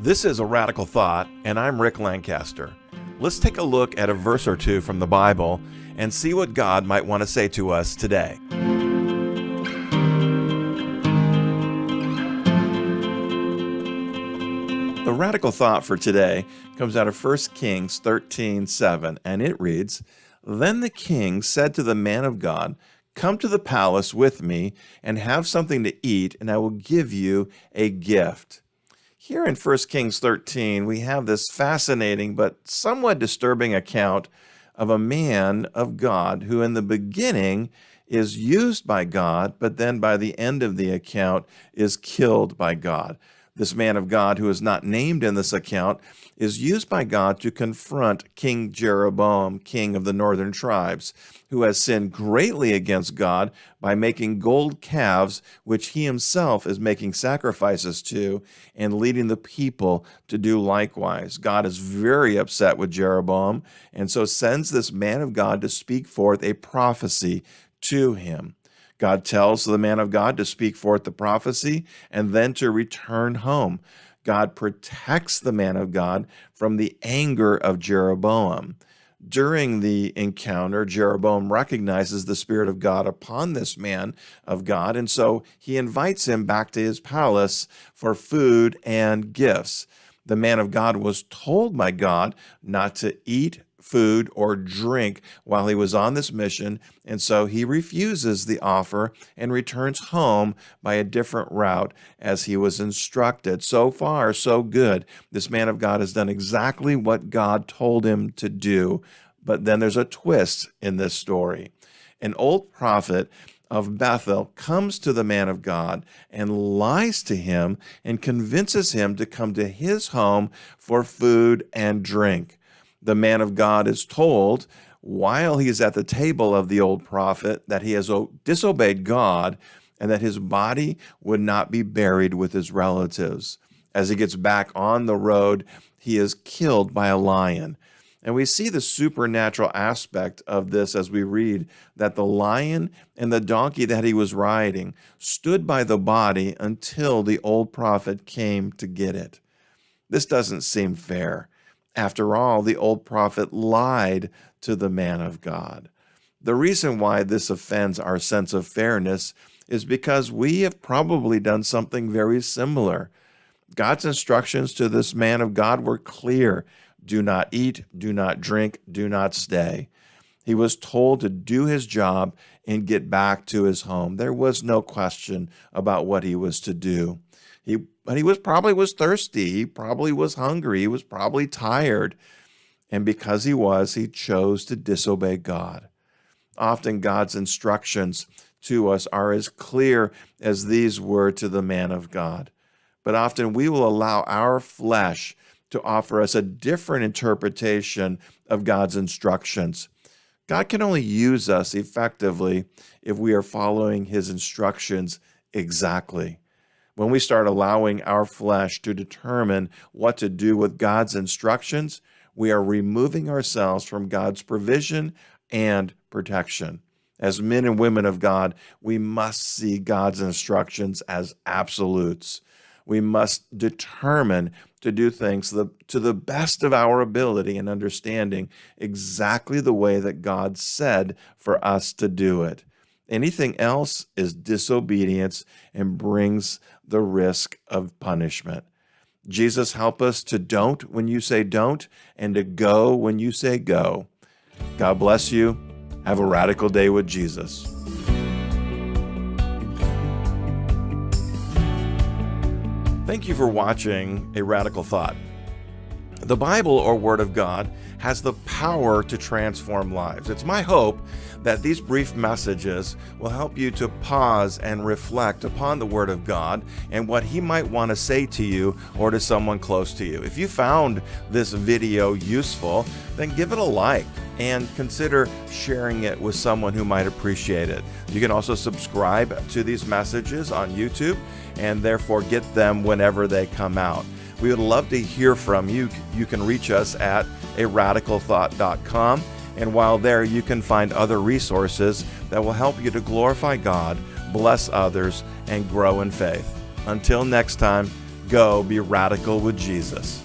This is A Radical Thought, and I'm Rick Lancaster. Let's take a look at a verse or two from the Bible and see what God might want to say to us today. The radical thought for today comes out of 1 Kings 13:7, and it reads, "Then the king said to the man of God, 'Come to the palace with me and have something to eat, and I will give you a gift.'" Here in 1 Kings 13, we have this fascinating but somewhat disturbing account of a man of God who in the beginning is used by God, but then by the end of the account is killed by God. This man of God, who is not named in this account, is used by God to confront King Jeroboam, king of the northern tribes, who has sinned greatly against God by making gold calves, which he himself is making sacrifices to, and leading the people to do likewise. God is very upset with Jeroboam, and so sends this man of God to speak forth a prophecy to him. God tells the man of God to speak forth the prophecy and then to return home. God protects the man of God from the anger of Jeroboam. During the encounter, Jeroboam recognizes the Spirit of God upon this man of God, and so he invites him back to his palace for food and gifts. The man of God was told by God not to eat food or drink while he was on this mission, and so he refuses the offer and returns home by a different route as he was instructed. So far, so good. This man of God has done exactly what God told him to do, but then there's a twist in this story. An old prophet of Bethel comes to the man of God and lies to him and convinces him to come to his home for food and drink. The man of God is told, while he is at the table of the old prophet, that he has disobeyed God and that his body would not be buried with his relatives. As he gets back on the road, he is killed by a lion. And we see the supernatural aspect of this as we read that the lion and the donkey that he was riding stood by the body until the old prophet came to get it. This doesn't seem fair. After all, the old prophet lied to the man of God. The reason why this offends our sense of fairness is because we have probably done something very similar. God's instructions to this man of God were clear. Do not eat, do not drink, do not stay. He was told to do his job and get back to his home. There was no question about what he was to do. But he probably was thirsty. He probably was hungry. He was probably tired. And because he chose to disobey God. Often God's instructions to us are as clear as these were to the man of God. But often we will allow our flesh to offer us a different interpretation of God's instructions. God can only use us effectively if we are following his instructions exactly. When we start allowing our flesh to determine what to do with God's instructions, we are removing ourselves from God's provision and protection. As men and women of God, we must see God's instructions as absolutes. We must determine to do things to the best of our ability and understanding exactly the way that God said for us to do it. Anything else is disobedience and brings the risk of punishment. Jesus, help us to don't when you say don't and to go when you say go. God bless you. Have a radical day with Jesus. Thank you for watching A Radical Thought. The Bible, or Word of God, has the power to transform lives. It's my hope that these brief messages will help you to pause and reflect upon the Word of God and what He might want to say to you or to someone close to you. If you found this video useful, then give it a like and consider sharing it with someone who might appreciate it. You can also subscribe to these messages on YouTube and therefore get them whenever they come out. We would love to hear from you. You can reach us at aradicalthought.com, and while there, you can find other resources that will help you to glorify God, bless others, and grow in faith. Until next time, Go be radical with Jesus.